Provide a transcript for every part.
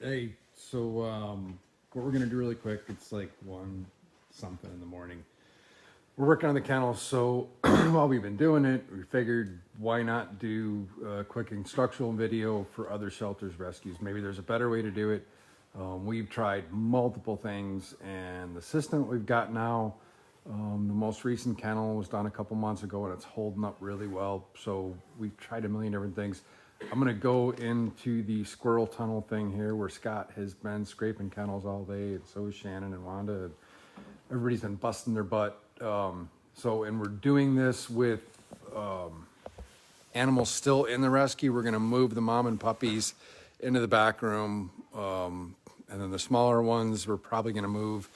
Hey, so what we're gonna do really quick, it's like 1 something in the morning. We're working on the kennel, so while we've been doing it, we figured why not do a quick instructional video for other shelters rescues. Maybe there's a better way to do it. We've tried multiple things, and the system that we've got now, the most recent kennel was done a couple months ago, and it's holding up really well. So we've tried a million different things. I'm gonna go into the squirrel tunnel thing here where Scott has been scraping kennels all day, and so is Shannon and Wanda. Everybody's been busting their butt. And we're doing this with animals still in the rescue. We're gonna move the mom and puppies into the back room, and then the smaller ones we're probably gonna move.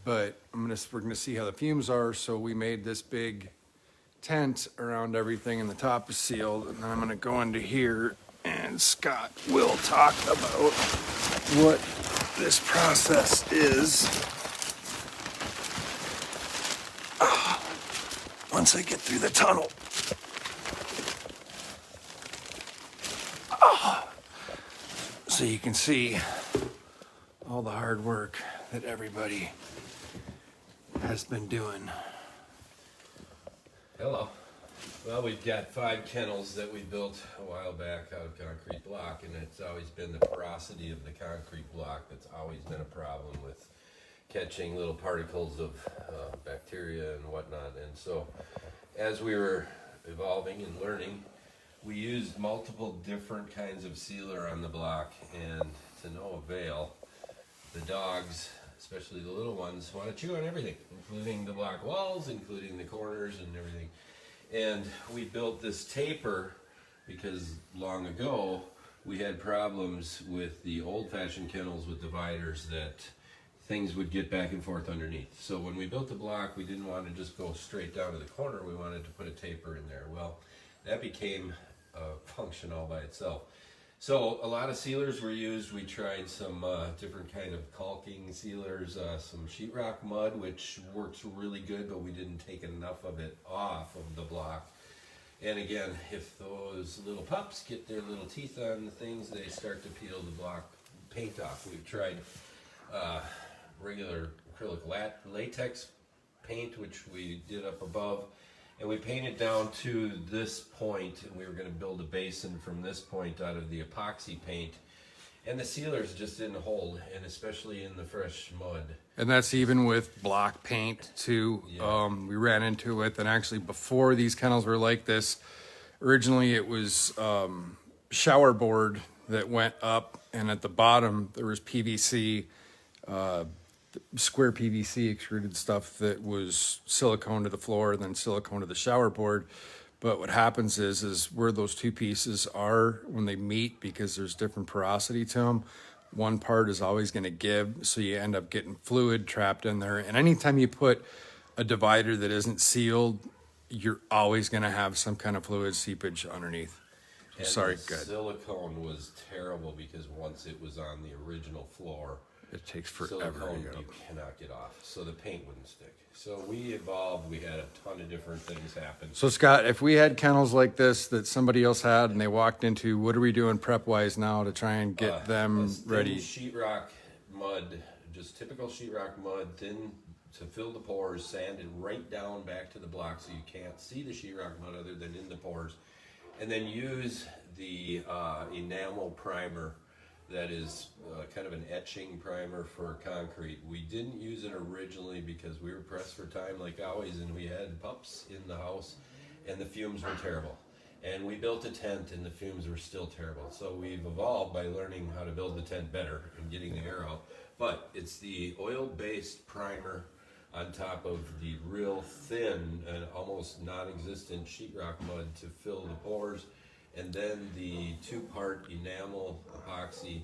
But we're gonna see how the fumes are. So we made this big tent around everything, and the top is sealed. And then I'm gonna go into here, and Scott will talk about what this process is. Once I get through the tunnel. So you can see all the hard work that everybody has been doing. Hello. Well, we've got 5 kennels that we built a while back out of concrete block, and it's always been the porosity of the concrete block that's always been a problem with catching little particles of bacteria and whatnot. And so as we were evolving and learning, we used multiple different kinds of sealer on the block, and to no avail. The dogs, especially the little ones, want to chew on everything, including the block walls, including the corners and everything. And we built this taper because long ago we had problems with the old-fashioned kennels with dividers that things would get back and forth underneath. So when we built the block, we didn't want to just go straight down to the corner. We wanted to put a taper in there. Well, that became a function all by itself. So a lot of sealers were used. We tried some different kind of caulking sealers, some sheetrock mud, which works really good, but we didn't take enough of it off of the block. And again, if those little pups get their little teeth on the things, they start to peel the block paint off. We've tried regular acrylic latex paint, which we did up above, and we painted down to this point, and we were going to build a basin from this point out of the epoxy paint, and the sealers just didn't hold, and especially in the fresh mud. And that's even with block paint too. Yeah. We ran into it, and actually before these kennels were like this, originally it was shower board that went up, and at the bottom there was PVC, square PVC extruded stuff that was silicone to the floor, then silicone to the shower board. But what happens is where those two pieces are when they meet, because there's different porosity to them, one part is always going to give, so you end up getting fluid trapped in there. And anytime you put a divider that isn't sealed, you're always going to have some kind of fluid seepage underneath. And Sorry, the go ahead. silicone was terrible because once it was on the original floor, It takes forever. silicone to go. you cannot get off, so the paint wouldn't stick. So we evolved. We had a ton of different things happen. So Scott, if we had kennels like this that somebody else had and they walked into, what are we doing prep-wise now to try and get them ready? Sheetrock mud, just typical sheetrock mud, thin to fill the pores, sanded right down back to the block so you can't see the sheetrock mud other than in the pores, and then use the enamel primer. That is kind of an etching primer for concrete. We didn't use it originally because we were pressed for time like always, and we had pups in the house and the fumes were terrible. And we built a tent and the fumes were still terrible. So we've evolved by learning how to build the tent better and getting the air out. But it's the oil-based primer on top of the real thin and almost non-existent sheetrock mud to fill the pores, and then the 2-part enamel epoxy,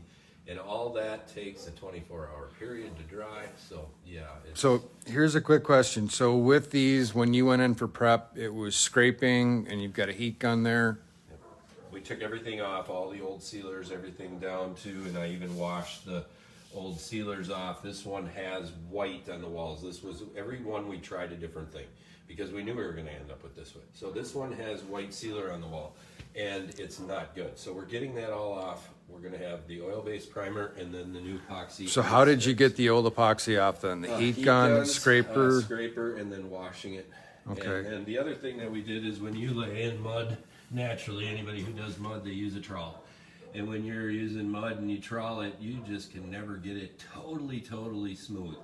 and all that takes a 24-hour period to dry. So yeah. So here's a quick question. So with these, when you went in for prep, it was scraping and you've got a heat gun there. We took everything off, all the old sealers, everything down to, and I even washed the old sealers off. This one has white on the walls. This was, every one we tried a different thing because we knew we were going to end up with this one. So this one has white sealer on the wall and it's not good. So we're getting that all off. We're gonna have the oil-based primer and then the new epoxy. So how did you get the old epoxy off then? The heat gun, guns, scraper? scraper, and then washing it. Okay. And the other thing that we did is when you lay in mud, naturally, anybody who does mud, they use a trowel. And when you're using mud and you trowel it, you just can never get it totally smooth.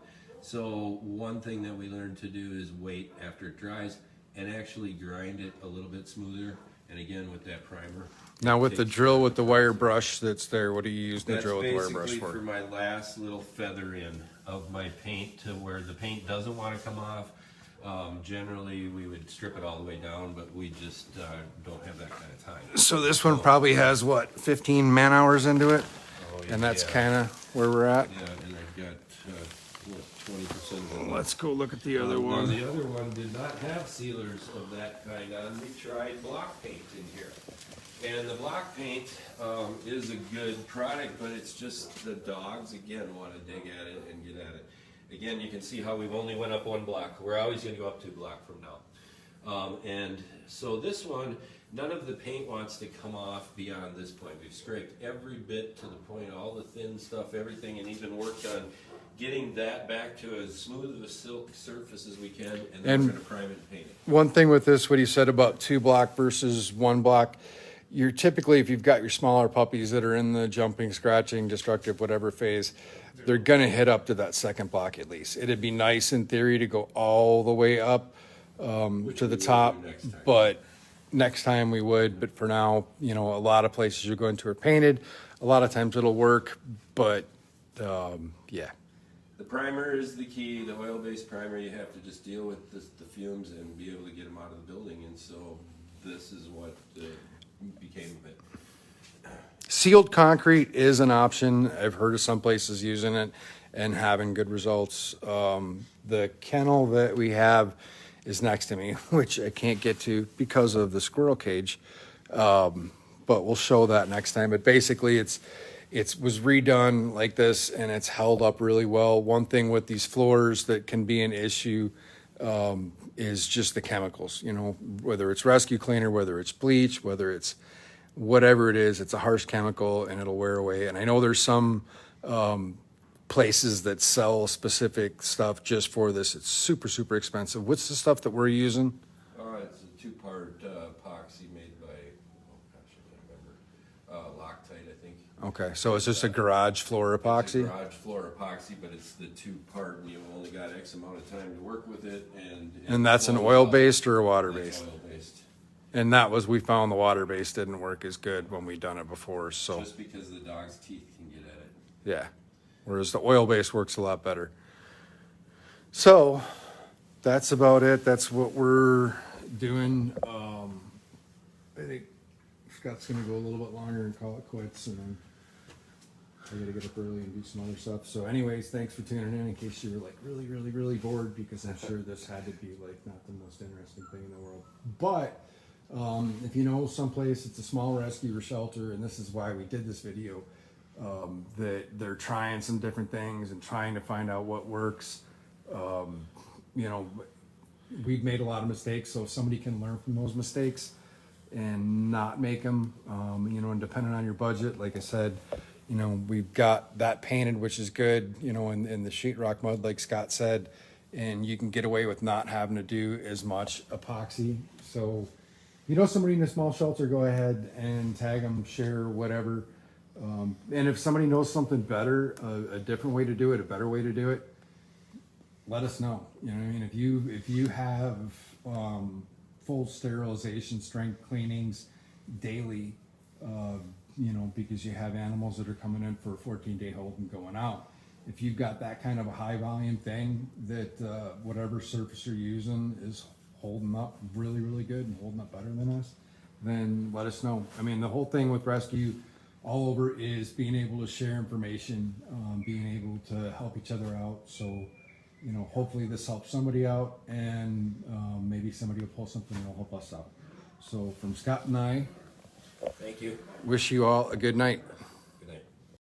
So one thing that we learned to do is wait after it dries and actually grind it a little bit smoother. And again, with that primer. Now with the takes drill care with of the wire brush that's there, what do you use the That's drill with the wire brush basically for for? my last little feather in of my paint to where the paint doesn't want to come off. Generally, we would strip it all the way down, but we just don't have that kind of time. So this one probably has what, 15 man hours into it? Oh, yeah, And that's yeah. kind of where we're at? Yeah, and I've got, what, 20% of it. Let's go look at the other Now, one. the other one did not have sealers of that kind on. We tried block paint in here. And the block paint is a good product, but it's just the dogs, again, want to dig at it and get at it. Again, you can see how we've only went up 1 block. We're always going to go up 2 blocks from now. And so this one, none of the paint wants to come off beyond this point. We've scraped every bit to the point, all the thin stuff, everything, and even worked on getting that back to as smooth of a silk surface as we can, and then we're going to prime it and paint it. One thing with this, what you said about 2 block versus 1 block, you're typically, if you've got your smaller puppies that are in the jumping, scratching, destructive, whatever phase, they're going to hit up to that 2nd block at least. It'd be nice in theory to go all the way up to the top, but next time we would. But for now, you know, a lot of places you're going to are painted. A lot of times it'll work, but yeah. The primer is the key. The oil-based primer, you have to just deal with the fumes and be able to get them out of the building. And so this is what became of it. Sealed concrete is an option. I've heard of some places using it and having good results. The kennel that we have is next to me, which I can't get to because of the squirrel cage. But we'll show that next time. But basically it was redone like this and it's held up really well. One thing with these floors that can be an issue is just the chemicals, you know, whether it's rescue cleaner, whether it's bleach, whether it's whatever it is, it's a harsh chemical and it'll wear away. And I know there's some places that sell specific stuff just for this. It's super expensive. What's the stuff that we're using? It's a 2-part epoxy made by, oh gosh, I can't remember, Loctite, I think. Okay, so it's just a garage floor It's a epoxy? garage floor epoxy, but it's the 2-part, and you've only got X amount of time to work with it, and And that's an it blows oil-based or a up. water-based? That's oil-based. And that was, we found the water-based didn't work as good when we done it before, so, Just because the dog's teeth can get at it. yeah. Whereas the oil-based works a lot better. So, that's about it. That's what we're doing. I think Scott's gonna go a little bit longer and call it quits, and then I gotta get up early and do some other stuff. So anyways, thanks for tuning in case you were like really bored, because I'm sure this had to be like not the most interesting thing in the world. But if you know someplace, it's a small rescue or shelter, and this is why we did this video, that they're trying some different things and trying to find out what works. You know, we've made a lot of mistakes, so if somebody can learn from those mistakes and not make them, you know, and depending on your budget, like I said, you know, we've got that painted, which is good, you know, in the sheetrock mud, like Scott said, and you can get away with not having to do as much epoxy. So, you know, somebody in a small shelter, go ahead and tag them, share, whatever. And if somebody knows something better, a different way to do it, a better way to do it, let us know. You know what I mean? If you have full sterilization, strength cleanings daily, you know, because you have animals that are coming in for a 14-day hold and going out. If you've got that kind of a high volume thing that whatever surface you're using is holding up really good and holding up better than us, then let us know. I mean, the whole thing with rescue all over is being able to share information, being able to help each other out. So, you know, hopefully this helps somebody out, and maybe somebody will pull something that'll help us out. So from Scott and I, Thank you. wish you all a good night.